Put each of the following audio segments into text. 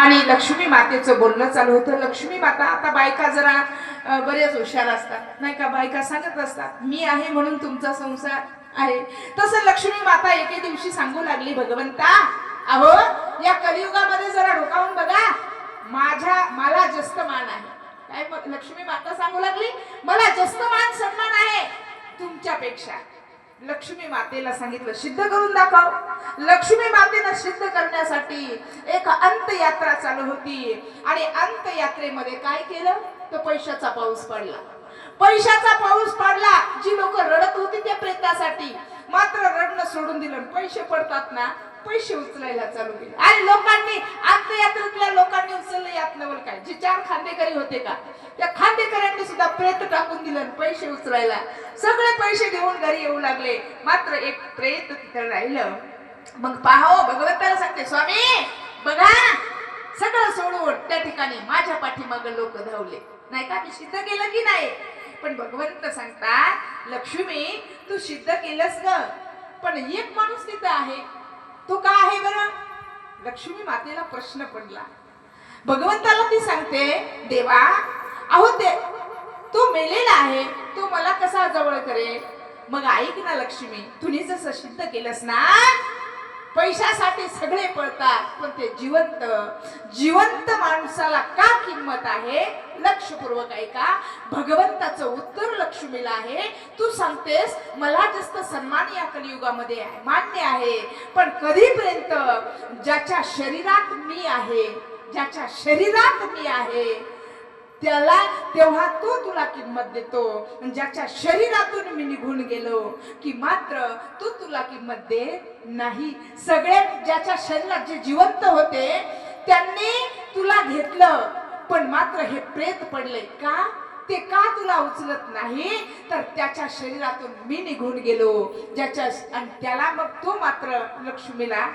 आणि लक्ष्मी मातेचं बोलणं चालू होतं. लक्ष्मी माता, आता बायका जरा बरेच हुशार असतात नाही का, बायका सांगत असतात मी आहे म्हणून तुमचा संसार आहे. तसं लक्ष्मी माता एके दिवशी सांगू लागली, भगवंता अहो या कलियुगामध्ये जरा डोकावून बघा, मला जास्त मान आहे. काय लक्ष्मी माता सांगू लागली, मला जास्त मान सन्मान आहे तुमच्यापेक्षा. लक्ष्मी मातेला सांगितलं सिद्ध करून दाखव. लक्ष्मी मातेनं सिद्ध करण्यासाठी एक अंतयात्रा चालू होती आणि अंतयात्रेमध्ये काय केलं तर पैशाचा पाऊस पडला. पैशाचा पाऊस पडला. जी लोक रडत होती त्या प्रेतासाठी मात्र रडणं सोडून दिलं. पैसे पडतात ना, पैसे उचलायला चालू केले आणि लोकांनी, अंतयात्रेतल्या लोकांनी उचललं यातनवल काय, जे 4 खांदेकरी होते का त्या खांदेकऱ्यांनी सुद्धा प्रेत टाकून दिलं पैसे उचलायला. सगळे पैसे घेऊन घरी येऊ लागले. मात्र एक प्रेत तिथे राहिलं. मग पाहो भगवंताला सांगते, स्वामी बघा सगळं सोडून त्या ठिकाणी माझ्या पाठीमागे लोक धावले नाही का, मी सिद्ध केलं की नाही. पण भगवंत सांगतात, लक्ष्मी तू सिद्ध केलंस ग, पण एक माणूस तिथं आहे, तो का आहे बरं. लक्ष्मी मातेला प्रश्न पडला. भगवंताला ती सांगते, देवा अहो तो मेलेला आहे, तो मला कसा जवळ करेल. मग ऐक ना लक्ष्मी, तुम्ही जसं सिद्ध केलंस ना, पैशासाठी सगळे पळतात पण ते जिवंत माणसाला का किंमत आहे. लक्षपूर्वक ऐका, भगवंताचं उत्तर लक्ष्मीला आहे. तू सांगतेस मला जास्त सन्मान या कलियुगामध्ये आहे, मान्य आहे, पण कधीपर्यंत ज्याच्या शरीरात मी आहे, ज्याच्या शरीरात मी आहे त्याला तेव्हा तो तुला किंमत देतो, ज्याच्या शरीरातून मी निघून गेलो की मात्र तो तुला किंमत देत नाही. सगळे ज्याच्या शरीरात जे जिवंत होते त्यांनी तुला घेतलं, पण मात्र हे प्रेत पडले का, ते का तुला उचलत नाही, तर त्याच्या शरीरातून मी निघून गेलो ज्याच्या, आणि त्याला मग तो मात्र लक्ष्मीला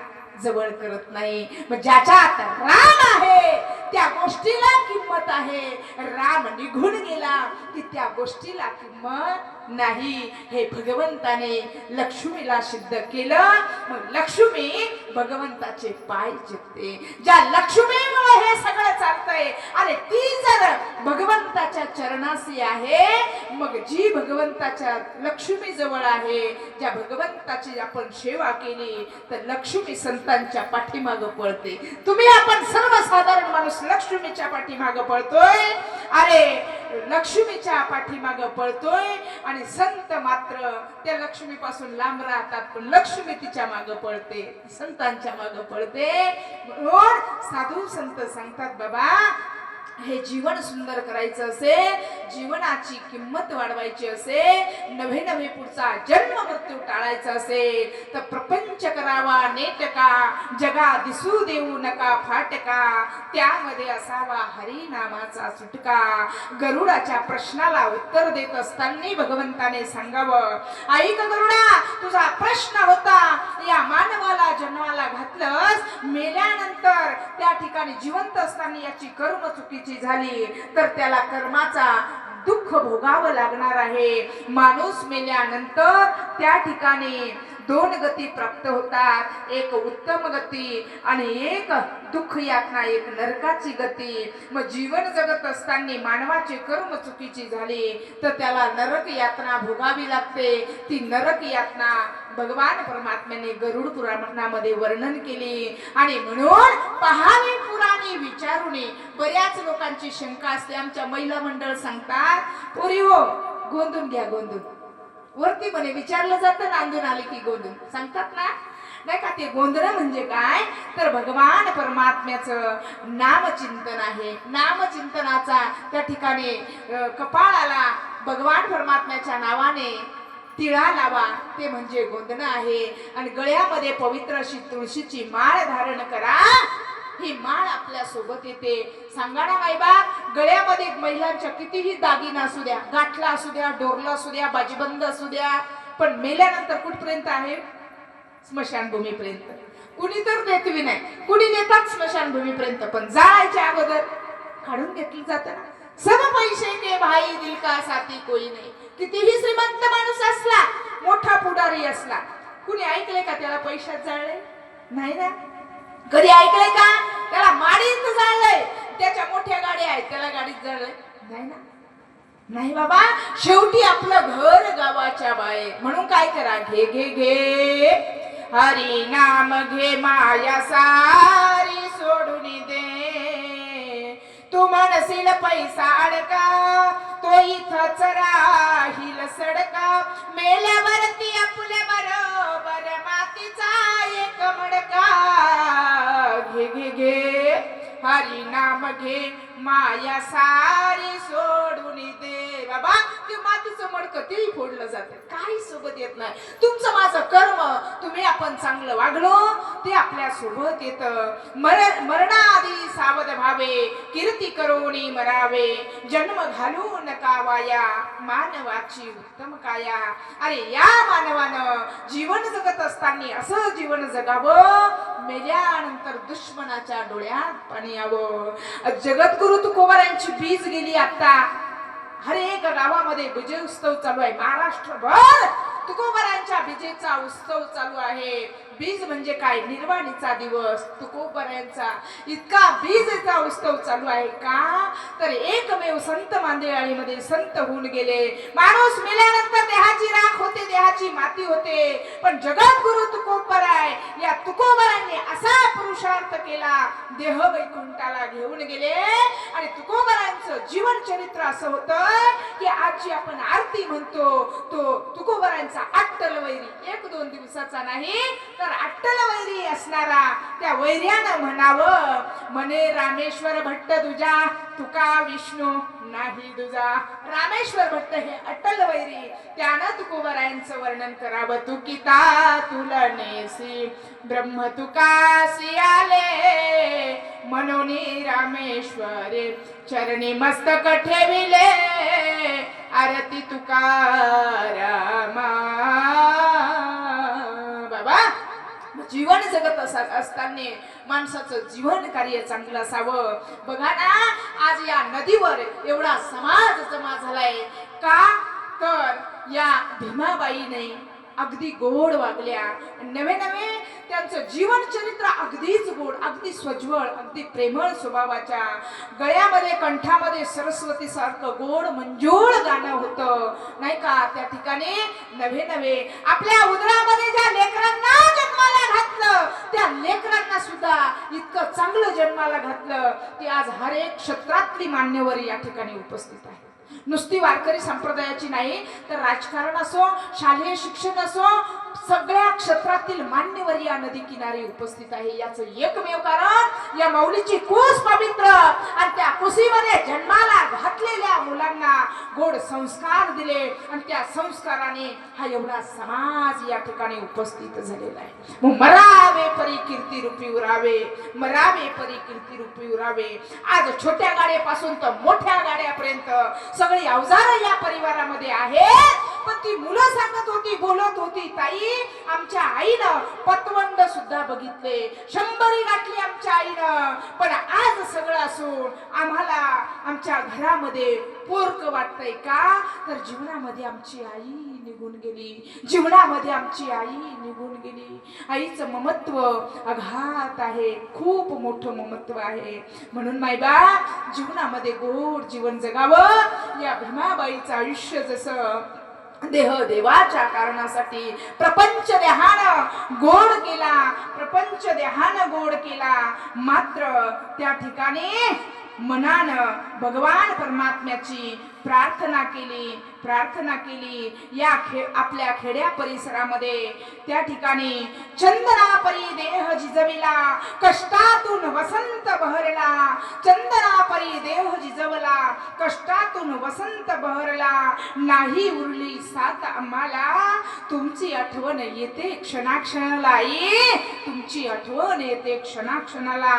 जवळ करत नाही. मग ज्याच्यात राम आहे त्या गोष्टीला किंमत आहे, राम निघून गेला की त्या गोष्टीला किंमत नाही. हे भगवंताने लक्ष्मीला सिद्ध केलं. मग लक्ष्मी भगवंताचे पाय चिरते. ज्या लक्ष्मीमुळे हे सगळं चालतंय आणि ती जर भगवंताच्या चरणाशी आहे, मग जी भगवंताच्या लक्ष्मी जवळ आहे, ज्या भगवंताची आपण सेवा केली तर लक्ष्मी संतांच्या पाठीमागं पळते. तुम्ही आपण सर्वसाधारण माणूस लक्ष्मीच्या पाठीमागं पळतोय, अरे लक्ष्मीच्या पाठीमागं पळतोय आणि संत मात्र त्या लक्ष्मीपासून लांब राहतात, पण लक्ष्मी तिच्या मागं पळते, संतांच्या मागं पळते. म्हणून साधू संत सांगतात, बाबा हे जीवन सुंदर करायचं असेल, जीवनाची किंमत वाढवायची असेल, नवे नवे पुढचा जन्म मृत्यू टाळायचा असेल तर प्रपंच करावा नेटका, जगा दिसू देऊ नका फाटका, त्यामध्ये असावा हरी नामाचा सुटका. गरुडाच्या प्रश्नाला उत्तर देत असताना भगवंताने सांगावं, ऐक गरुडा, तुझा प्रश्न होता या मानवाला जन्माला घातलंस, मेल्यानंतर त्या ठिकाणी जिवंत असताना याची कर्म चुकीची झाली तर त्याला कर्माचा दुःख भोगावं लागणार आहे. माणूस मेल्यानंतर त्या ठिकाणी 2 गती प्राप्त होतात, एक उत्तम गती आणि एक दुःख यातना, एक नरकाची गती. मग जीवन जगत असताना मानवाचे कर्म चुकीची झाली तर त्याला नरक यातना भोगावी लागते. ती नरक यातना भगवान परमात्म्याने गरुड पुराणामध्ये वर्णन केली. आणि म्हणून पहावी पुराणी विचारुनी. बऱ्याच लोकांची शंका असते, आमच्या महिला मंडळ सांगतात, पुरी हो गोंधून घ्या, गोंधून वरती म्हणे विचारलं जातं, नांदून आले की गोंधून सांगतात ना, नाही का. ते गोंधळ म्हणजे काय तर भगवान परमात्म्याचं नामचिंतन आहे. नामचिंतनाचा त्या ठिकाणी कपाळाला भगवान परमात्म्याच्या नावाने तिळा लावा, ते म्हणजे गोंधण आहे. आणि गळ्यामध्ये पवित्र अशी तुळशीची माळ धारण करा, ही माळ आपल्या सोबत येते. सांगा ना मायबा, गळ्यामध्ये महिलांच्या कितीही दागिना असू द्या, गाठला असू द्या, डोरला असू द्या, बाजीबंद असू द्या, पण मेल्यानंतर कुठपर्यंत आहे, स्मशानभूमीपर्यंत. कुणी तर नेतवी नाही, कुणी नेतात स्मशानभूमीपर्यंत, पण जायच्या अगोदर काढून घेतलं जातं ना. सब पैसे के भाई दिल का साथी कोई नाही. कितीही श्रीमंत माणूस असला, मोठा पुढारी असला, कुणी ऐकले का त्याला पैशात जाळले नाही ना. कधी ऐकले का त्याला माडीत गाडीत जळलंय नाही ना. नाही बाबा, शेवटी आपलं घर गावाच्या बाहेर. म्हणून काय करा, घे घे घे हरी नाम घे, माया सारी सोडून दे. तू म्हणशील पैसा अडका, तो इथंच राहील सडका. मेल्यावरती आपल्या बरोबर मातीचा एक मडका. घे घे घे हरी नाम घे, माया सारी सोडून दे. बाबा, ते मातीचं मडकं तेही फोडलं जातं, काही सोबत येत नाही. तुमचं माझं कर्म, तुम्ही आपण चांगलं वागलो ते आपल्या सोबत येतं. मरणाआधी सावध व्हावे, कीर्ती करोनी मरावे. जन्म घालू नका वाया, मानवाची उत्तम काया. अरे या मानवानं जीवन जगत असताना असं जीवन जगावं, मेल्यानंतर दुश्मनाच्या डोळ्यात पाणी यावं. जगद्गुरु तुकोबारायांची बीज गेली आता. हर एक गावामध्ये विजय उत्सव चालू आहे. महाराष्ट्रभर तुकोबारायांच्या बीजेचा उत्सव चालू आहे. बीज म्हणजे काय, निर्वाणीचा दिवस तुकोबारायांचा. इतका बीजेचा उत्सव चालू आहे का, तर एकमेव संत मांदेवाडीमध्ये संत होऊन गेले. माणूस मेल्यानंतर देहाची राख होते, देहाची माती होते. पण जगद्गुरु तुकोबाराय, या तुकोबारांनी असा पुरुषार्थ केला, देह वैकुंठाला घेऊन गेले. आणि तुकोबारांचं जीवन चरित्र असं होतं की आज जी आपण आरती म्हणतो, तो तुकोबारांचा अट्टल वैरी 1-2 दिवसाचा नाही, तर अट्टल वैरी असणारा. त्या वैर्यानं म्हणावं, म्हणे रामेश्वर भट्ट तुझा, तुका विष्णू नाही तुझा. रामेश्वर भट्ट हे अट्टल वैरी, त्यानं तुकोबारायांचं वर्णन करावं. तुकिता तुलनेसी ब्रह्म तुकासी आले, म्हणून रामेश्वरे चरणी मस्तक ठेविले. आरती तुकारामा. बाबा, जीवन जगत असताना माणसाचं जीवन कार्य चांगलं असावं. बघा ना, आज या नदीवर एवढा समाज जमा झालाय का, तर या भीमाबाईने अगदी गोड वागल्या. नवे नवे त्यांचं जीवन चरित्र अगदीच गोड, अगदी स्वज्वळ, अगदी प्रेमळ स्वभावाच्या. गळ्यामध्ये कंठामध्ये सरस्वती सारखं गोड मंजूळ गाणं होतं नाही का. त्या ठिकाणी नवे नवे आपल्या उदरामध्ये ज्या लेकरांना जन्माला घातलं, त्या लेकरांना सुद्धा इतकं चांगलं जन्माला घातलं की आज हर एक क्षेत्रातली मान्यवर या ठिकाणी उपस्थित आहे. नुसती वारकरी संप्रदायाची नाही, तर राजकारण असो, शालेय शिक्षण असो, सगळ्या क्षेत्रातील मान्यवर या नदी किनारी उपस्थित आहे. याचं एकमेव कारण या माऊलीची कुस पवित्र, आणि त्या कुशीमध्ये जन्माला घातलेल्या मुलांना गोड संस्कार दिले, आणि त्या संस्काराने हा एवढा समाज या ठिकाणी उपस्थित झालेला आहे. मरावे परी कीर्ती रूपी उरावे, मरावे परी कीर्ती रूपी उरावे. आज छोट्या गाड्यापासून तर मोठ्या गाड्यापर्यंत सगळी अवजारं या परिवारामध्ये आहेत. पण ती मुलं सांगत होती, बोलत होती, ताई आमच्या आईनं पतवंड सुद्धा बघितले, 100 गाठली आमच्या आईनं. पण आज सगळं असून आम्हाला आमच्या घरामध्ये पोरक वाटतंय का, तर जीवनामध्ये आमची आई निघून गेली, जीवनामध्ये आमची आई निघून गेली. आईचं ममत्व अघात आहे, खूप मोठं ममत्व आहे. म्हणून मायबा, जीवनामध्ये गोड जीवन जगावं. या भीमाबाईचं आयुष्य जसं देह देवाच्या कारणासाठी प्रपंच देहानं गोड केला, प्रपंच देहानं गोड केला, मात्र त्या ठिकाणी मनानं भगवान परमात्म्याची प्रार्थना केली. या आपल्या खेड्या परिसरामध्ये त्या ठिकाणी चंदनापरी देह जिजविला, कष्टातून वसंत बहरला. चंदनापरी देह जिजवला, कष्टातून वसंत बहरला. नाही उरली साथ आम्हाला, तुमची आठवण येते क्षणाक्षणाला. आई, तुमची आठवण येते क्षणाक्षणाला.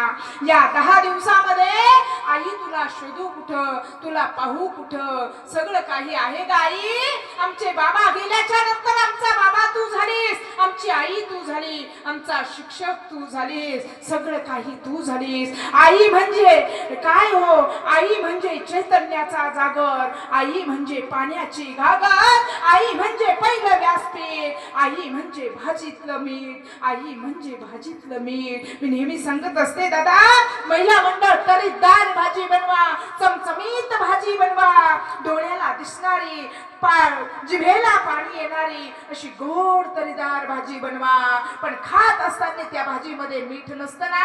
या 10 दिवसामध्ये आई तुला शोधू कुठं, तुला पाहू कुठं, सगळं काही आहे ग आई. आमचे बाबा गेल्याच्या नंतर आमचा बाबा तू झालीस, आमची आई तू झाली, आमचा शिक्षक तू झालीस, सगळं काही तू झालीस. आई म्हणजे काय हो आई म्हणजे चैतन्याचा जागर, आई म्हणजे पाण्याची घागर, आई म्हणजे पहिलं व्यासपीठ, आई म्हणजे भाजीतलं मीठ, आई म्हणजे भाजीतलं मीठ. मी नेहमी सांगत असते दादा, महिला मंडळ तरीदार भाजी बनवा, चमचमीत भाजी बनवा, डोळ्याला दिसणारी, जिभेला पाणी येणारी अशी गोड तरीदार भाजी बनवा. पण खात असताना त्या भाजीमध्ये मीठ नसतं ना.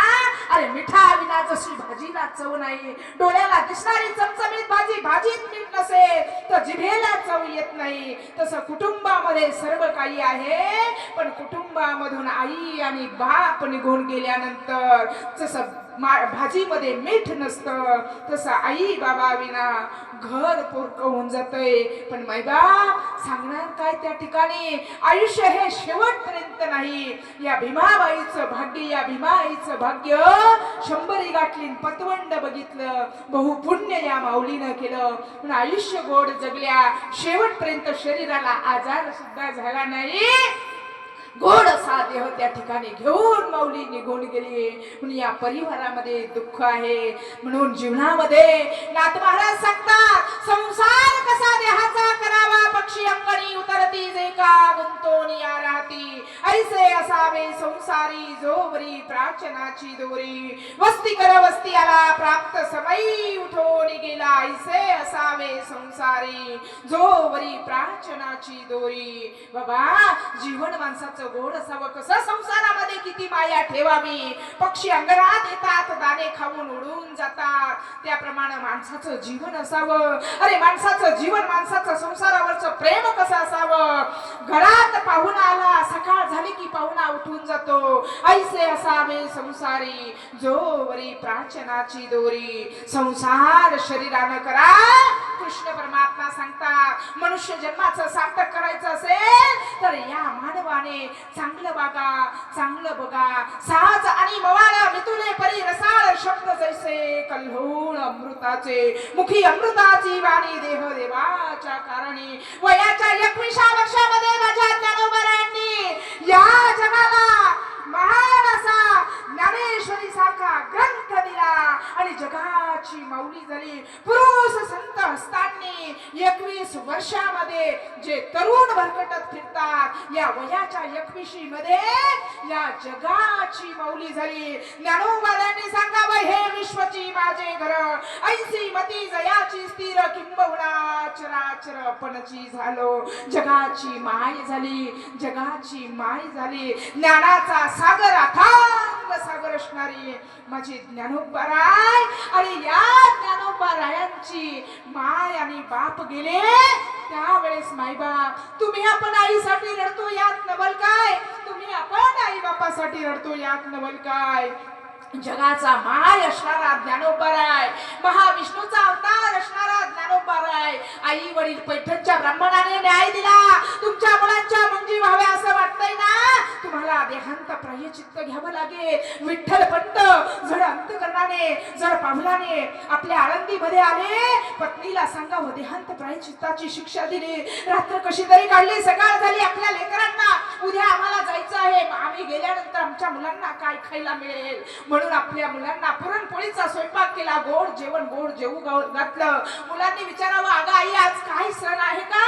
अरे मिठा विना जशी भाजीला चव नाही, डोळ्याला दिसणारी चमचमीत भाजी भाजीत मीठ नसेल तर जिभेला चव येत नाही. तसं कुटुंबामध्ये सर्व काही आहे, पण कुटुंबामधून आई आणि बाप निघून गेल्यानंतर जसं भाजीमध्ये मीठ नसतं, तसं आई बाबा विना घर पोरकं होऊन जातंय. पण मायबाप सांगणार काय त्या ठिकाणी. आयुष्य हे शेवटपर्यंत नाही. या भीमाबाईचं भाग्य, या भीमाईचं भाग्य 100 गाठली, पतवंड बघितलं, बहुपुण्य या माऊलीनं केलं. पण आयुष्य गोड जगल्या, शेवटपर्यंत शरीराला आजार सुद्धा झाला नाही. गोड असा देह त्या ठिकाणी घेऊन माऊली निघून गेली. म्हणून या परिवारामध्ये दुःख आहे. म्हणून जीवनामध्ये नाथ महाराज सांगतात, संसार कसा देहाचा करावा, पक्षी अंगणी उतरती जे का गुंतोन या राहती, ऐसे असावे संसारी जोवरी प्राचनाची दोरी, वस्ती कर वस्ती आला प्राप्त समयी उठून गेला, ऐसे असावे संसारी जोवरी प्राचनाची दोरी. बाबा जीवन माणसाचं गोड असावं. कसं संसारामध्ये किती माया ठेवावी. पक्षी अंगणात येतात, दाणे खाऊन उडून जातात, त्याप्रमाणे माणसाचं जीवन असावं. अरे माणसाचं जीवन, माणसाचं संसारावरचं प्रेम कसं असावं. घरात पाहुणा आला, सकाळ झाली की पाहुणा उठून जातो, ऐसे असावे संसारी जोवरी प्राचनाची दोरी. संसार शरीरानं करा. कृष्ण परमात्मा सांगतात, मनुष्य जन्माचं सार्थक करायचं असेल तर या मानवाने चांगलं वागा, चांगलं बघा. साज आणि मवाळ मितुले परी रसाळ शब्द जैसे कल्होळ अमृताचे, मुखी अमृताची वाणी देह देवाच्या कारणी. वयाच्या 21व्या वर्षामध्ये माझ्या ज्ञानोबारायांनी या जगाला महान असा ज्ञानेश्वरी सारखा ग्रंथ दिला आणि जगाची माऊली झाली. पुरुष संत असताना 21 वर्षामध्ये जे तरुण भरकटत फिरतात, या वयाच्या 21 मध्ये या जगाची माऊली झाली. ज्ञानोबारायांनी सांगावं, हे विश्वची माझे घर, ऐसी मती जयाची स्थिर, किंबहुना चराचर पणची झालो. जगाची माय झाली, जगाची माय झाली. ज्ञानाचा सागर, अथांग सागर असणारी माझी ज्ञानोबाराय. आणि या ज्ञानोबारायांची माय आणि बाप गेले त्यावेळेस मायबाप, तुम्ही आपण आईसाठी रडतो यात नवल काय, तुम्ही आपण आई बापासाठी रडतो यात नवल काय. जगाचा माय असणारा ज्ञानोबाराय, महाविष्णूचा अवतार असणारा ज्ञानोबाराय. आई वडील पैठणच्या ब्राह्मणाने न्याय दिला. तुमच्या मुलांच्या मुंजी व्हाव्या असं वाटतंय ना, तुम्हाला देहांत प्रायश्चित्त घ्यावं लागेल. विठ्ठल पंत जड अंतकरणाने, जड पावलाने आपल्या आळंदीमध्ये आले. पत्नीला सांगावं, देहांत प्रायश्चित्ताची शिक्षा दिली. रात्र कशी तरी काढली, सकाळ झाली. आपल्या लेकरांना उद्या आम्हाला जायचं आहे, आम्ही गेल्यानंतर आमच्या मुलांना काय खायला मिळेल म्हणून आपल्या मुलांना पुरणपोळीचा स्वयंपाक केला. गोड जेवण, गोड जेवू घातलं. मुलांनी विचारावं, अगं आई आज काय सण आहे का,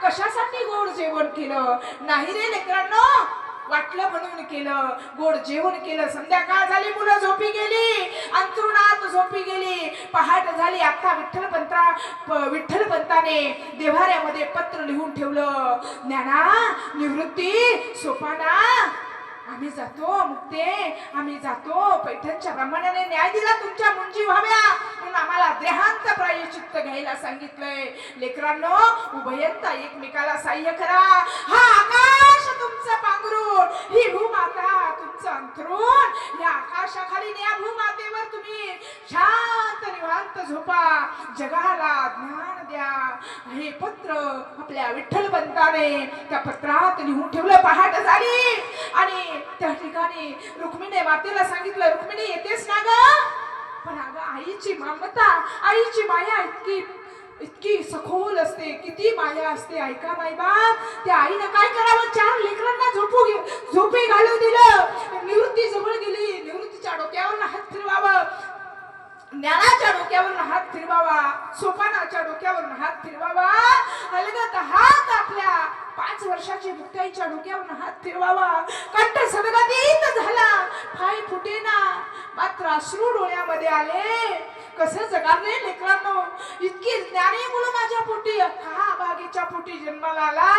कशासाठी गोड जेवण केलं. नाही रे लेकरांनो, वाटलं म्हणून केलं, गोड जेवण केलं. संध्याकाळ झाली, मुलं झोपी गेली, अंतरुणात झोपी गेली. पहाट झाली. आता विठ्ठल पंताने देव्हाऱ्यामध्ये पत्र लिहून ठेवलं, ज्ञाना निवृत्ती सोपाना आम्ही जातो, मुक्ते आम्ही जातो. पैठणच्या ब्राह्मणाने न्याय दिला, तुमच्या मुंजी व्हाव्या म्हणून आम्हाला देहांत प्रायश्चित्त घ्यायला सांगितलंय. लेकरांनो, उभयंता एकमेकाला सहाय्य करा. हा आकाश तुमचं पांघरून, ही भूमाता तुमचं अंथरून, या आकाशाखाली या भूमातेवर तुम्ही शांत निवांत झोपा. जगाला ज्ञान द्या. हे पत्र आपल्या विठ्ठल पंताने त्या पत्रात लिहून ठेवलं. पहाट झाली आणि त्या ठिकाणी रुक्मिणी मातेला सांगितलं, रुक्मिणी येतेस ना ग. पण अगं आईची ममता, आईची माया इतकी सखोल असते, किती माया असते. ऐका मायबाप, त्या आईनं काय करावं, 4 लेकरांना झोपी घालू दिलं. निवृत्ती जवळ गेली, निवृत्तीच्या डोक्यावर हात फिरवावं. ज्ञानाच्या डोक्यावरून हात फिरवावा, सोपानाच्या डोक्यावरून हात फिरवावा, अलगद हात आपल्या 5 वर्षाची मुक्ताईच्या डोक्यावरून हात फिरवावा. कंठ सदगतीत झाला, पाय फुटेना, मात्र अश्रू डोळ्यामध्ये आले. कसं जगाले लेकरांनो, इतकी ज्ञानी मुलं माझ्या पोटी, का बागीच्या पोटी जन्माला आला,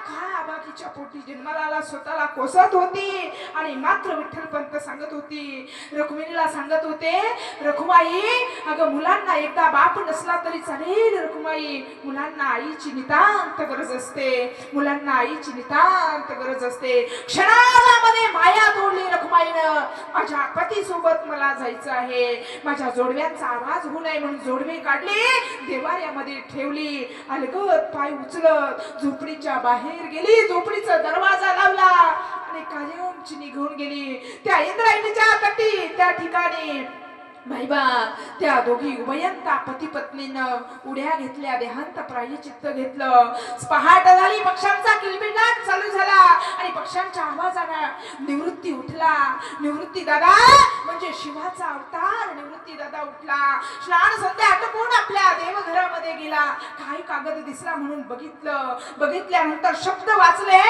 का बागीच्या पोटी जन्माला आला, स्वतःला कोसत होती. आणि मात्र विठ्ठलपंत सांगत होती, रखुमाईला सांगत होते, रखुमाई अगं मुलांना एकदा बाप नसला तरी चालेल रखुमाई, मुलांना आईची नितांत गरज असते, मुलांना आईची नितांत गरज असते. क्षणामध्ये माया तोडली रखुमाईनं, माझ्या पती सोबत मला जायचं आहे, माझ्या जोडव्यांचा आवाज होऊ नये म्हणून जोडवे काढले, देवाऱ्यामध्ये ठेवली, अलगद पाय उचलत झोपडीच्या बाहेर गेली, झोपडीचा दरवाजा लावला आणि कायमची निघून गेली. त्या इंद्रायणीच्या तटी त्या ठिकाणी बाईबा त्या दोघी उभयंता पती पत्नीनं उड्या घेतल्या, देहांत प्रायश्चित्त घेतलं. पहाट झाली, पक्ष्यांचा किलबिलाट चालू झाला आणि पक्ष्यांच्या आवाजानं निवृत्ती उठला. निवृत्ती दादा म्हणजे शिवाचा अवतार. निवृत्ती दादा उठला, स्नान संध्या आटपून आपल्या देवघरामध्ये गेला. काही कागद दिसला म्हणून बघितलं, बघितल्यानंतर शब्द वाचले,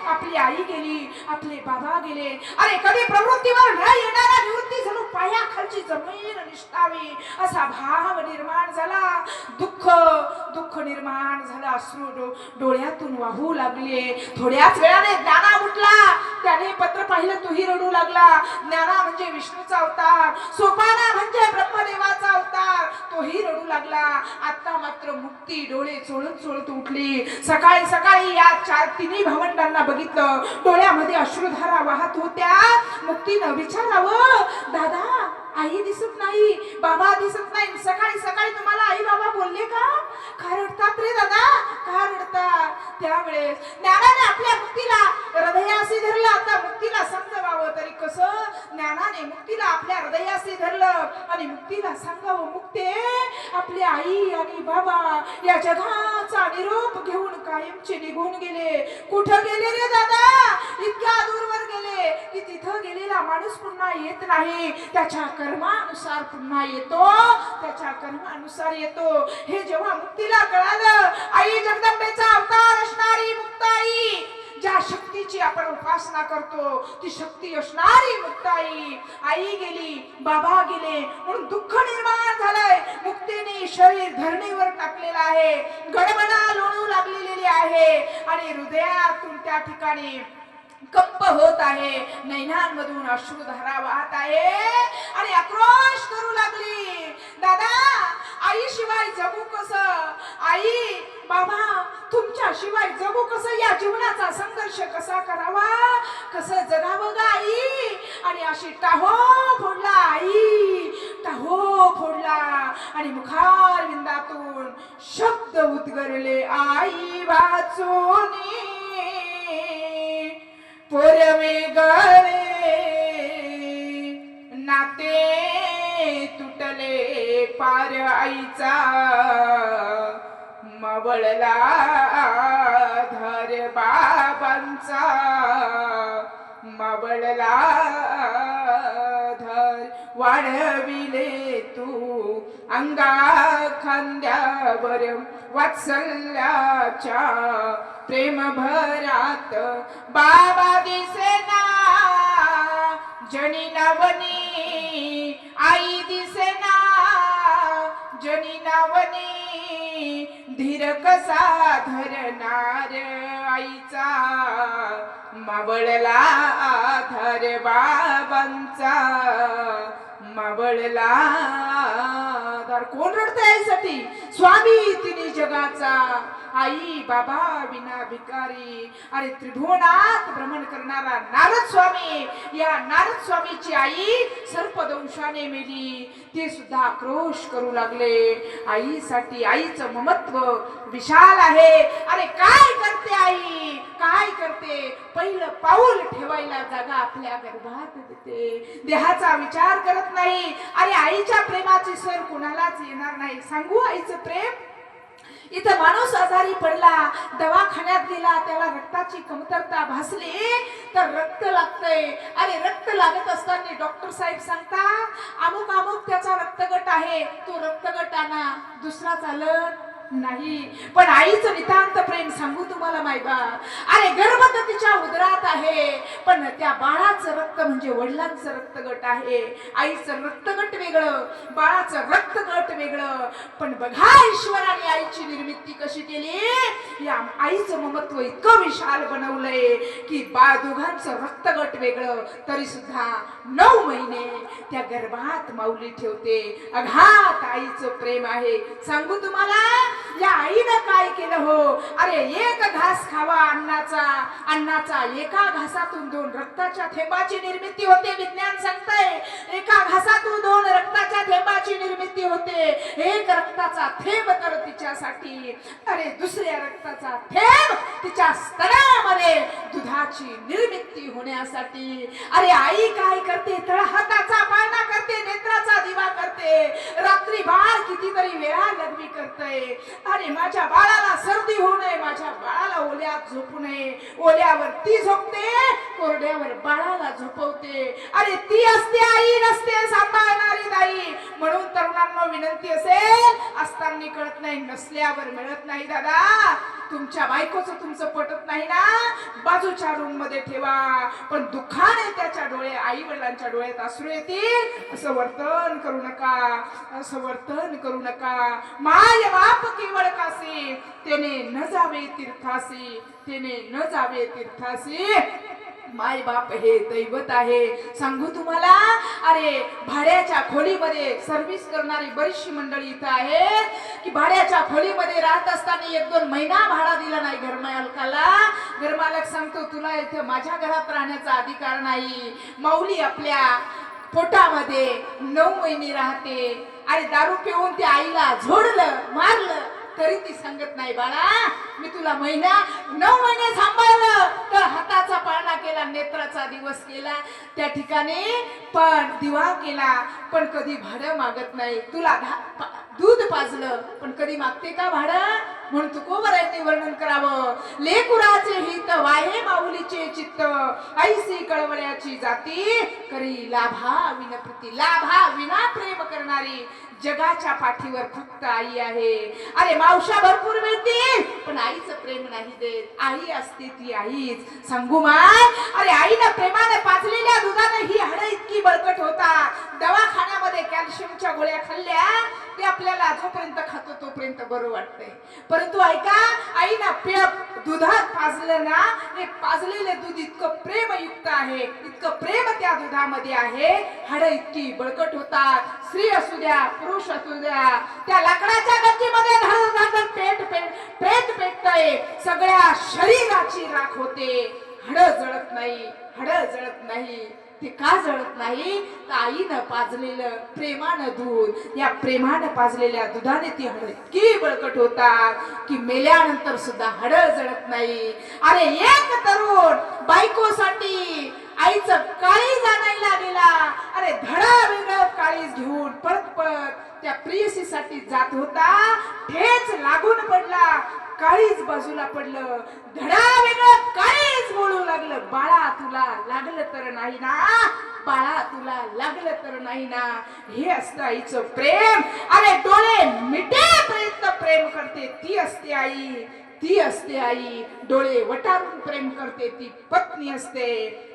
आपली आई गेली, आपले बाबा गेले. अरे कधी प्रवृत्तीवर न येणारा निवृत्ती जणू पायाखालची जमीन निष्ठावी असा भाव निर्माण झाला. दुःख दुःख निर्माण झालं, अश्रू डोळ्यातून वाहू लागले. थोड्याच वेळाने ज्ञाना उठला, त्याने पत्र पाहिलं, तोही रडू लागला. ज्ञाना म्हणजे विष्णूचा अवतार, सोपाना म्हणजे ब्रह्मदेवाचा अवतार, तोही रडू लागला. आता मात्र मुक्ती डोळे चोळत चोळत उठली. सकाळी सकाळी या तिन्ही भावंडांना बघितलं, डोळ्यामध्ये अश्रुधारा वाहत होत्या. मुक्तीनं विचारावं, दादा आई दिसत नाही, बाबा दिसत नाही, सकाळी सकाळी तुम्हाला आई बाबा बोलले का? का रडतात रे दादा, का रडतात? त्यावेळेस ज्ञानाने आपल्या मुक्तीला हृदयाशी धरलं. आता मुक्तीला समजवावं तरी कसं? ज्ञानाने मुक्तीला आपल्या हृदयाशी धरलं आणि मुक्तीला सांगावं, मुक्ते आपली आई आणि बाबा या जगाचा निरोप घेऊन कायमचे निघून गेले. कुठं गेले रे दादा? इतक्या दूरवर गेले की तिथं गेलेला माणूस पुन्हा येत नाही, त्याच्या कर्मानुसार पुन्हा येतो, त्याच्या कर्मानुसार येतो. हे जेव्हा मुक्तीला कळालं, आई जगदंबेचा अवतार असणारी मुक्ताई, ज्या शक्तीची आपण उपासना करतो ती शक्ती असणारी मुक्ताई, आई गेली, बाबा गेले म्हणून दुःख निर्माण झालंय. मुक्तीने शरीर धरणीवर टाकलेलं आहे, गडबडा लोळू लागलेली आहे आणि हृदयातून त्या ठिकाणी कंप होत आहे, नैनांमधून अश्रुधारा वाहत आहे आणि आक्रोश करू लागली, दादा आई शिवाय जगू कसं? आई बाबा तुमच्या शिवाय जगू कसं? या जीवनाचा संघर्ष कसा करावा, कसं जगावं ग आई? आणि अशी टाहो फोडला आई, टाहो फोडला आणि मुखार विंदातून शब्द उद्गरले, आई वाचोनी पोरवे गळे, नाते तुटले पार आईचा, मावळला धर बाबांचा, मावळला धर वाढविले तू अंगा खांद्यावर, वात्सल्याच्या प्रेम भरात बाबा दिसेना, जनी नावनी आई दिसेना, जनी नावनी धीर कसा धरणार आईचा, मावळला धर बाबांचा, मावळला धर. कोण रडतंय आईसाठी? स्वामी तिने जगाचा, आई बाबा विना भिकारी. अरे त्रिभुवनात भ्रमण करणारा नारद स्वामी, या नारद स्वामीची आई सर्पदंशाने मेली. ते सुद्धा आक्रोश करू लागले आईसाठी. आईचं ममत्व विशाल आहे. अरे काय करते आई, काय करते? पहिलं पाऊल ठेवायला जागा आपल्या गर्भात देते, देहाचा विचार करत नाही. अरे आईच्या प्रेमाची सर कुणालाच येणार नाही. सांगू आईचं प्रेम इथं माणूस आजारी पडला, दवाखान्यात गेला, त्याला रक्ताची कमतरता भासली तर रक्त लागतंय. अरे रक्त लागत असताना डॉक्टर साहेब सांगता अमुक अमुक त्याचा रक्तगट आहे, तो रक्तगट आणा. दुसरा चालत नाही. पण आईचं नितांत प्रेम सांगू तुम्हाला मायबाप, अरे गर्भवतीच्या उदरात आहे, पण त्या बाळाचं रक्त म्हणजे वडिलांचं रक्तगट आहे. आईचं रक्तगट वेगळं, बाळाचं रक्तगट वेगळं. पण बघा ईश्वराने आईची निर्मिती कशी केली. या आईचं ममत्व इतकं विशाल बनवलंय की बाळ दोघांचं रक्तगट वेगळं तरी सुद्धा 9 महिने त्या गर्भात माऊली ठेवते. अघात आईचं प्रेम आहे. सांगू तुम्हाला या आईनं काय केलं हो. अरे एक घास खावा अन्नाचा, अन्नाचा एका घासातून 2 रक्ताच्या थेंबाची निर्मिती होते. विज्ञान सांगतंय एका घासातून 2 रक्ताच्या थेंबाची निर्मिती होते. एक रक्ताचा थेंब तर तिच्यासाठी, अरे दुसऱ्या रक्ताचा थेंब तिच्या स्तनामध्ये दुधाची निर्मिती होण्यासाठी. अरे आई काय करते, तळहाताचा पाळणा करते, नेत्राचा दिवा करते, रात्री बाळ कितीतरी वेळा लघवी करते. अरे माझ्या बाळाला सर्दी होऊ नये, माझ्या बाळाला ओल्यात झोपू नये. ओल्यावर ती झोपते, कोरड्यावर बाळाला झोपवते. अरे ती असते आई, नसते सांभाळणारी दाई. म्हणून तरुणांना विनंती असेल, असताना कळत नाही, नसल्यावर मिळत नाही. दादा तुमच्या बायकोचं तुमचं पटत नाही ना, बाजूच्या रूम मध्ये ठेवा. पण दुःखाने त्याच्या डोळे, आई वडिलांच्या डोळ्यात अश्रू येतील असं वर्तन करू नका, असं वर्तन करू नका. माय बाप केवळ कासी, तेने न जावे तीर्थासी, तेने न जावे तीर्थासी. माय बाप हे दैवत आहे. सांगू तुम्हाला, अरे भाड्याच्या खोलीमध्ये सर्व्हिस करणारी बरीचशी मंडळी इथं आहेत की भाड्याच्या खोलीमध्ये राहत असताना 1-2 महिना भाडा दिला नाही घरमालकाला. घरमालक सांगतो तुला इथं माझ्या घरात राहण्याचा अधिकार नाही. माऊली आपल्या पोटामध्ये 9 महिने राहते. अरे दारू पिऊन त्या आईला झोडलं, मारलं तरी ती सांगत नाही बाळा मी तुला 9 महिने सांभाळलं, तर हाताचा पाळणा केला, नेत्राचा दिवस केला, त्या ठिकाणी पण दिवा केला, पण कधी भाडं मागत नाही. तुला दूध पाजलं पण कधी मागते का भाडं. म्हणून तुकोबरायांनी वर्णन करावं. लेकुराचे हित वाहे माऊलीचे चित्त, ऐसी कळवळ्याची जाती करी लाभा विनप्रती. लाभा विना प्रेम करणारी जगाच्या पाठीवर फक्त आई आहे. अरे मावशा भरपूर मिळतील पण आईचं प्रेम नाही देत. आई असते ती आईच. सांगू माय, अरे आईनं प्रेमाने पाजलेल्या दुधाने ही हाडं इतकी बळकट होतात. दवाखान्यामध्ये कॅल्शियमच्या गोळ्या खाल्ल्या ते आपल्याला जोपर्यंत खातो तोपर्यंत बरं वाटतंय. परंतु ऐका, आईनं दुधात पाजलं ना, हे पाजलेले दूध इतकं प्रेमयुक्त आहे, इतकं प्रेम त्या दुधामध्ये आहे, हाडं इतकी बळकट होतात. स्त्री असू द्या पुरुष असू द्या, त्या लाकडाच्या गच्चीमध्ये पेट पेटतंय, सगळ्या शरीराची राख होते, हाडं जळत नाही. हाडं जळत नाही ते का जळत नाही, तर आईनं पाजलेलं प्रेमानं दूध, या प्रेमानं पाजलेल्या दुधाने ती हाडं इतकी बळकट होतात की मेल्यानंतर सुद्धा हाडं जळत नाही. अरे एक तरुण बायकोसाठी आईचं काळीज आणायला गेला. अरे धडा वेगळं काळीज घेऊन पळत पळत त्या प्रियसीसाठी जात होता. ठेच लागून पडला, काळीज बाजूला पडलं. धडा वेगळं काळीज बोलू लागलं, बाळा तुला लागलं तर नाही ना, बाळा तुला लागलं तर नाही ना. हे असतं आईचं प्रेम. अरे डोळे मिटेपर्यंत प्रेम करते ती असते आई, ती असते आई. डोळे वटारून प्रेम करते ती पत्नी असते,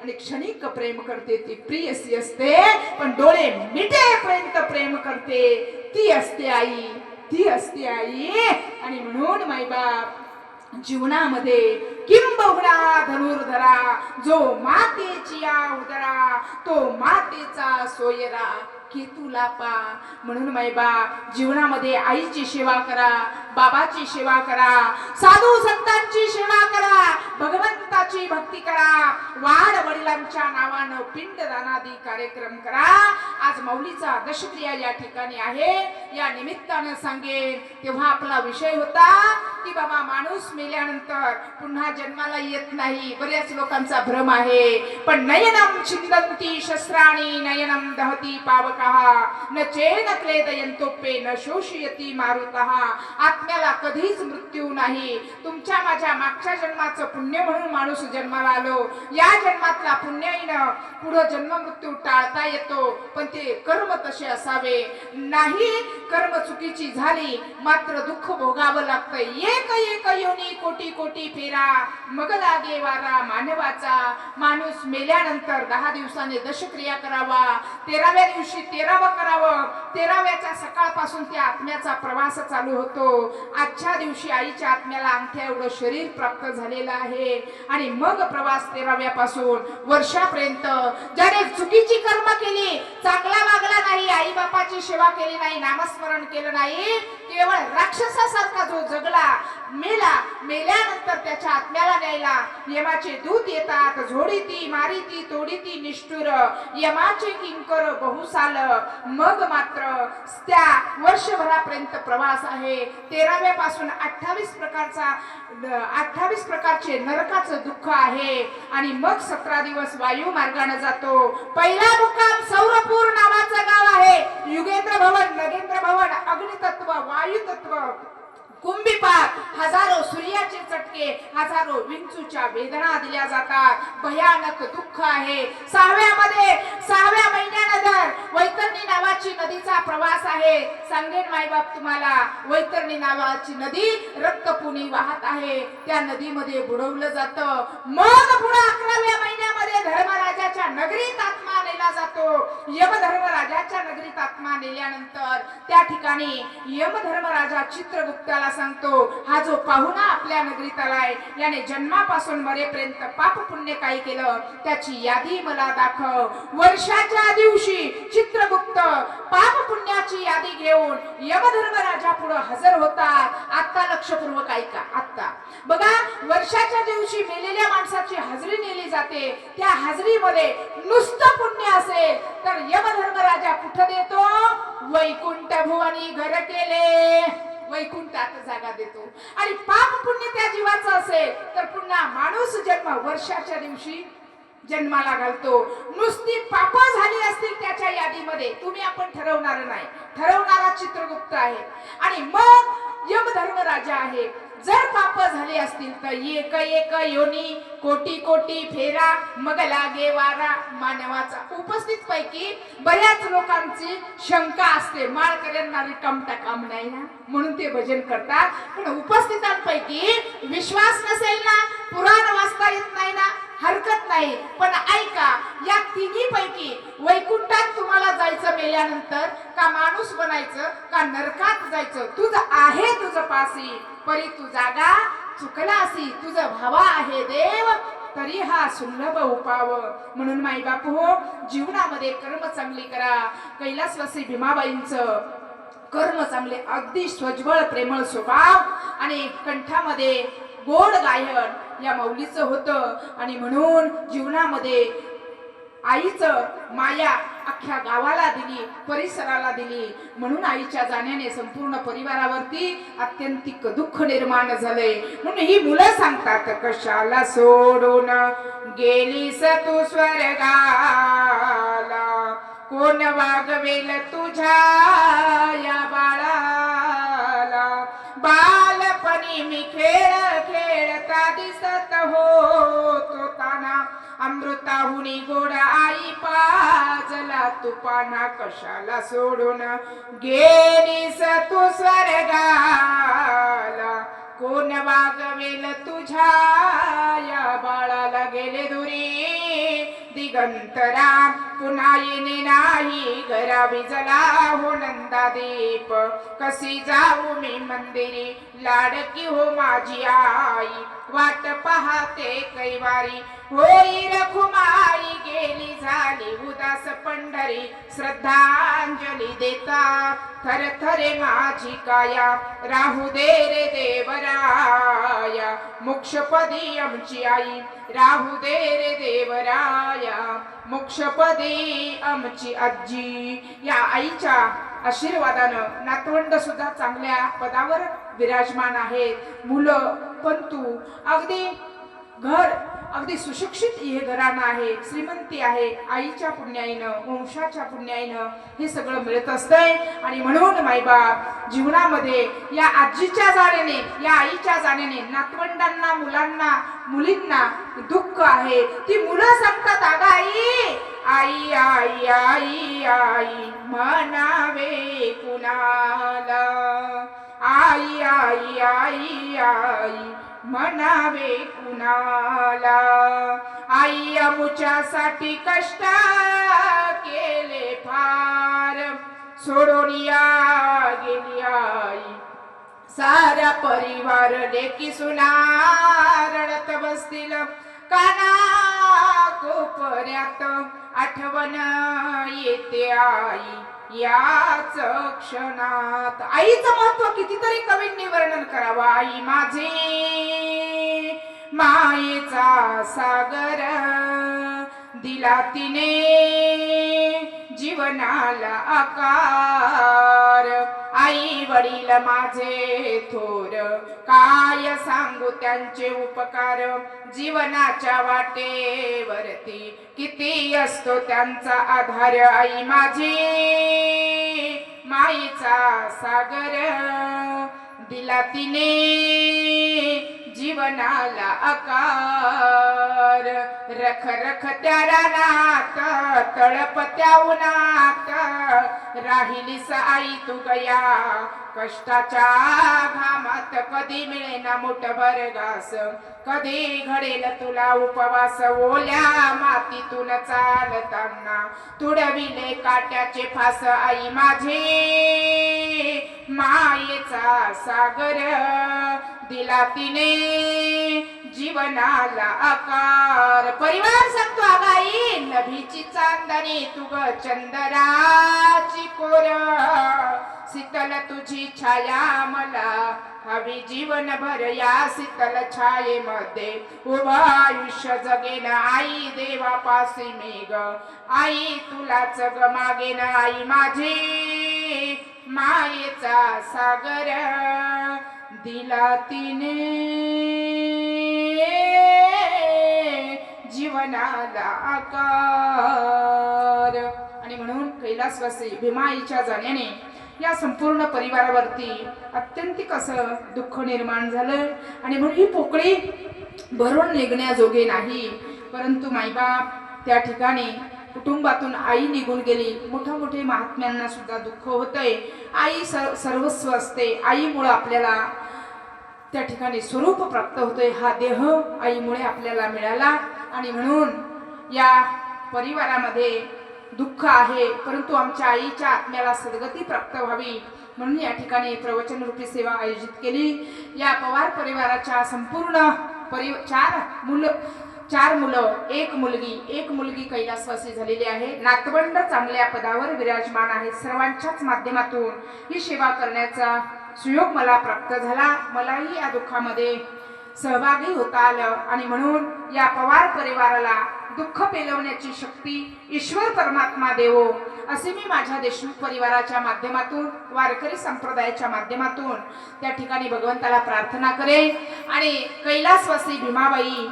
आणि क्षणिक प्रेम करते ती प्रियसी असते. पण डोळे मिटेपर्यंत प्रेम करते ती असते आई, ती असते आई. आणि म्हणून मायबाप जीवनामध्ये किंबहुना धनुर्धरा, जो मातेची उदरा तो मातेचा सोयरा केतुला पा. म्हणून मायबाप जीवनामध्ये आईची सेवा करा, बाबाची सेवा करा, साधू संतांची सेवा करा, भगवंताची भक्ती करा, वाड वडिलांच्या नावानं पिंडदानादी कार्यक्रम करा. आज माऊलीचा दशक्रिया या ठिकाणी आहे, या निमित्तानं सांगेन. तेव्हा आपला विषय होता की बाबा माणूस मेल्यानंतर पुन्हा जन्माला येत नाही, बऱ्याच लोकांचा भ्रम आहे. पण नयनम छिंदन्ति शस्त्राणि नयनम दहती पावकः न चेन क्लेदयन्तोप्ये न शोषयति मारुतः. आत्म्याला कधीच मृत्यू नाही. तुमच्या माझ्या मागच्या जन्माचं पुण्य म्हणून माणूस जन्माला आलो. या जन्मातला पुण्याईनं पुढे जन्म मृत्यू टाळता येतो, पण ते कर्म तसे असावे. नाही कर्म चुकीची झाली मात्र दुःख भोगावं लागतं. एक एक योनी कोटी कोटी फेरा मग लागे वारा मानवाचा. माणूस मेल्यानंतर 10 दिवसाने दशक्रिया करावा, 13व्या दिवशी 13वं करावं. 13व्याच्या सकाळपासून त्या आत्म्याचा प्रवास चालू होतो. आजच्या दिवशी आईच्या आत्म्याला अंगठ्या एवढं शरीर प्राप्त झालेलं आहे आणि मग प्रवास 13व्या पासून वर्षापर्यंत. ज्याने चुकीची कर्म केली, चांगला वागला नाही, आई बापाची सेवा केली नाही, नामस्मरण केलं नाही, केवळ राक्षसासारखा जो जगला, मेल्यानंतर त्याच्या आत्म्याला न्यायला यमाचे दूत येतात. झोडीती मारीती तोडीती निष्ठुर यमाचे किंकर बहुसाल. मग मात्र त्या वर्षभरापर्यंत प्रवास आहे. 13व्या पासून 28 प्रकारचे नरकाचं दुःख आहे आणि मग 17 दिवस वायू मार्गाने जातो. पहिला मुक्काम सौरपूर नावाचं गाव आहे. युगेंद्र भवन, नगेंद्र भवन, अग्नितत्व, वायुतत्व, कुंभीपात, हजारो सूर्याचे चटके, हजारो विंचूच्या वेदना दिल्या जातात. भयानक दुःख आहे. 6व्या महिन्यानंतर वैतरणी नावाची नदीचा प्रवास आहे. सांगेन मायबाप तुम्हाला, वैतरणी नावाची नदी रक्तपुनी वाहत आहे. त्या नदीमध्ये बुडवलं जातं. मग पुढे 11व्या महिन्यामध्ये धर्मराजाच्या नगरीत आत्मा नेला जातो. यमधर्मराजाच्या नगरीत आत्मा नेल्यानंतर त्या ठिकाणी यमधर्मराजा चित्रगुप्ताला सांगतो, हा जो पाहुणा आपल्या नगरीत आलाय, याने जन्मापासून मरेपर्यंत पाप पुण्य काय केलं त्याची यादी मला दाखव. वर्षाच्या दिवशी चित्रगुप्त पाप पुण्याची यादी घेऊन यमधर्मराजा पुढे हजर होतात. आता लक्षपूर्वक ऐका. आता बघा, वर्षाच्या दिवशी मेलेल्या माणसाची हजरी नेली जाते. त्या हजरीमध्ये नुसतं पुण्य असेल तर यमधर्मराजा कुठं देतो? वैकुंठ भुवनी घर केले, वैकुंठात जागा देतो. आणि पाप पुण्य त्या जीवाचं असेल तर पुन्हा माणूस जन्म वर्षाच्या दिवशी जन्माला घालतो. नुसती पाप झाली असतील त्याच्या यादीमध्ये, तुम्ही आपण ठरवणार नाही, ठरवणारा चित्रगुप्त आहे. आणि मग यमधर्मराजा आहे. जर पाप झाले असतील तर एक एक योनी कोटी कोटी फेरा मग लागे वारा मानवाचा. उपस्थित पैकी बऱ्याच लोकांची शंका असते, माळकऱ्यांना रिकामटा काम नाही ना म्हणून ते भजन करतात. पण उपस्थितांपैकी विश्वास नसेल ना, पुराण वाचता येत नाही ना, हरकत नाही. पण ऐका, या तिन्ही पैकी वैकुंठात तुम्हाला जायचं मेल्यानंतर, का माणूस बनायचं, का नरकात जायचं, तुझं आहे तुझं पासी, परी तू जागा चुकलासी, तुझं भावा आहे देव तरी हा सुलभ उपाव. म्हणून माई बापू हो, जीवनामध्ये कर्म चांगली करा. कैलासवासी भीमाबाईंचं कर्म चांगले, अगदी स्वज्वळ प्रेमळ स्वभाव आणि कंठामध्ये गोड गायन या माऊलीचं होतं. आणि म्हणून जीवनामध्ये आईचं माया अख्ख्या गावाला दिली, परिसराला दिली. म्हणून आईच्या जाण्याने संपूर्ण परिवारावरती अत्यंतिक दुःख निर्माण झालंय. म्हणून ही मुलं सांगतात, कशाला सोडून गेलीस तू स्वर्गाला, कोण वागवेल तुझ्या या बाळाला. बालपणी मी खेळ खेळता दिसत होतो ताना, अमृताहुनी गोड आई पाजला तुपाना. कशाला सोडून गेलीस तू स्वर्गाला, कोण वागवेल तुझ्या या बाळाला. गेले दुरी दिगंतरा पुन्हा येणे नाही, घरा विजला हो नंदा दीप. कशी जाऊ मी मंदिरी, लाडकी हो माझी आई, वाट पाहते कैवारी. होई रखुमाई गेली झाली उदास पंढरी, श्रद्धांजली देता थर थरे माझी काया. राहू दे रे देवराया मोक्षपदी आमची आई, राहू दे रे देवराया मोक्षपदी आमची आजी. या आईच्या आशीर्वादानं नातवंड सुद्धा चांगल्या पदावर विराजमान आहेत. मुलं पंतू अगदी घर अगदी सुशिक्षित हे घराणं आहे, श्रीमंती आहे. आईच्या पुण्याईनं वंशाच्या पुण्याईनं हे सगळं मिळत असतंय. आणि म्हणून माईबाप जीवनामध्ये या आजीच्या जाण्याने या आईच्या जाण्याने नातवंडांना मुलांना मुलींना दुःख आहे. ती मुलं सांगतात अगं आई आई आई आई आई म्हणावे कुणाला, आई आई आई आई म्हणावे कुणाला. आई अमुच्यासाठी कष्ट केले फार, सोडून या गेली आई सारा परिवार. लेकी सुना रडत बसतील काना कोपऱ्यात, आठवण येते आई याच क्षणात. आईचं महत्व कितीतरी कवींनी वर्णन करावं. आई माझे मायेचा सागर, दिला तिने जीवनाला आकार. आई वडील माझे थोर, काय सांगू त्यांचे उपकार. जीवनाच्या वाटेवरती किती असतो त्यांचा आधार. आई माझी मायेचा सागर, दिला तिने जीवनाला आकार. रख रख त्या रानात तळप त्या उन्हात, राहिलीस आई तू गया कष्टाच्या घामात. कधी मिळेना मुठभर घास, कधी घडेल तुला उपवास. ओल्या मातीतून चालताना तुडविले काट्याचे फास. आई माझी मायेचा सागर, दिला तिने जीवनाला आकार. परिवार सांगतो अगं आई नभीची चांदणी तू ग चंदराची कोर. शीतल तुझी छाया मला हवी जीवनभर, या शीतल छायेमध्ये उभं आयुष्य जगेन. आई देवापासी मी ग आई तुलाच ग मागेन. आई माझी मायेचा सागर, दिला तिने जीवनाला आकार. आणि म्हणून कैलासवासी भीमाईच्या जाण्याने या संपूर्ण परिवारावरती अत्यंतिक असं दुःख निर्माण झालं. आणि म्हणून ही पोकळी भरून निघण्याजोगे नाही. परंतु माईबाप त्या ठिकाणी कुटुंबातून आई निघून गेली. मोठे महात्म्यांना सुद्धा दुःख होतंय. आई सर्वस्व असते. आईमुळे आपल्याला त्या ठिकाणी स्वरूप प्राप्त होतंय. हा देह आईमुळे आपल्याला मिळाला. आणि म्हणून या परिवारामध्ये दुःख आहे, परंतु आमच्या आईच्या आत्म्याला सद्गती प्राप्त व्हावी म्हणून या ठिकाणी प्रवचन रूपी सेवा आयोजित केली. या पवार परिवाराच्या संपूर्ण चार मुलं एक मुलगी कैलासवासी झालेली आहे. नातवंड चांगल्या पदावर विराजमान आहे. सर्वांच्याच माध्यमातून ही सेवा करण्याचा सुयोग मला प्राप्त झाला. मलाही या दुःखामध्ये सहभागी होता आलं. आणि म्हणून या पवार परिवाराला दुःख पेलवण्याची शक्ती ईश्वर परमात्मा देवो असे मी माझ्या देशमुख परिवाराच्या माध्यमातून वारकरी संप्रदायाच्या माध्यमातून त्या ठिकाणी भगवंताला प्रार्थना करेन. आणि कैलासवासी भीमाबाई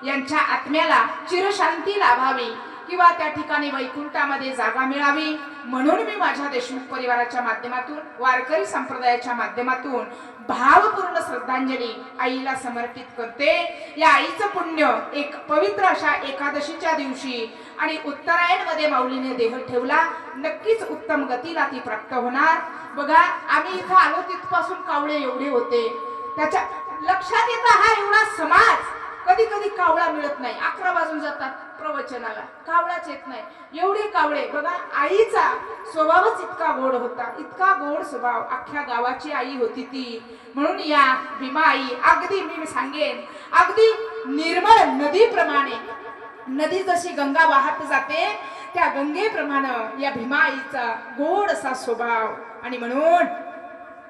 यांच्या आत्म्याला चिरशांती लाभावी किंवा त्या ठिकाणी वैकुंठामध्ये जागा मिळावी म्हणून मी माझ्या देशमुख परिवाराच्या माध्यमातून वारकरी संप्रदायाच्या माध्यमातून भावपूर्ण श्रद्धांजली आईला समर्पित करते. या आईचं पुण्य एक पवित्र अशा एकादशीच्या दिवशी आणि उत्तरायण मध्ये माऊलीने देह ठेवला. नक्कीच उत्तम गतीला ती प्राप्त होणार. बघा आम्ही इथं आलो तिथपासून कावळे एवढे होते. त्याच्या लक्षात येतं हा एवढा समाज कधी कधी कावळा मिळत नाही. 11 वाजून जातात प्रवचनाला, कावळाच येत नाही. एवढे कावळे बघा. आईचा स्वभावच इतका गोड होता, इतका गोड स्वभाव. अख्ख्या गावाची आई होती ती. म्हणून या भीमा आई अगदी मी सांगेन अगदी निर्मळ नदीप्रमाणे, नदी जशी गंगा वाहत जाते त्या गंगेप्रमाणे या भीमा आईचा गोड असा स्वभाव. आणि म्हणून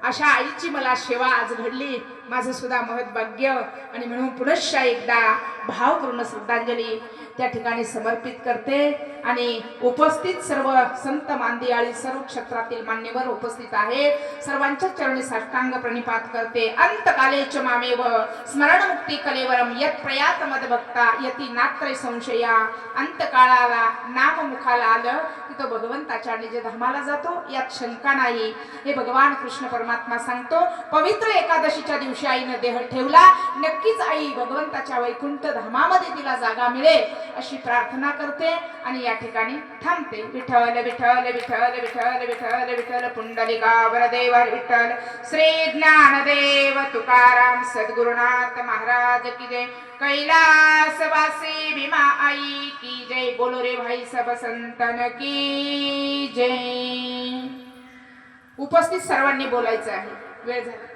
अशा आईची मला सेवा आज घडली, माझं सुद्धा महत्भाग्य. आणि म्हणून पुनश्च एकदा भावपूर्ण श्रद्धांजली त्या ठिकाणी समर्पित करते. आणि उपस्थित सर्व संत मांदियाळी सर्व क्षेत्रातील मान्यवर उपस्थित आहेत, सर्वांच्या चरणी साष्टांग प्रणिपात करते. अंतकालेच मामेव स्मरणमुक्ती कलेवरम यत प्रयात मदभक्ता यती नात्र संशया. अंतकाळाला नाम मुखाला आलं की तो भगवंताच्या निज धामाला जातो, यात शंका नाही. हे भगवान कृष्ण परमात्मा सांगतो. पवित्र एकादशीच्या दिवशी आईनं देह ठेवला, नक्कीच आई भगवंताच्या वैकुंठ धामामध्ये तिला जागा मिळेल अशी प्रार्थना करते आणि या ठिकाणी थांबते. विठ्ठल विठ्ठल विठ्ठल विठ्ठल विठ्ठल विठ्ठल पुंडलिका वरदेव विठ्ठल. श्री ज्ञानदेव तुकाराम सद्गुरुनाथ महाराज की जय. कैलासवासी भीमा आई की जय. बोलो रे भाई सब संतन की जय. उपस्थित सर्वांनी बोलायचं आहे, वेळ झाला.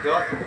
Josh.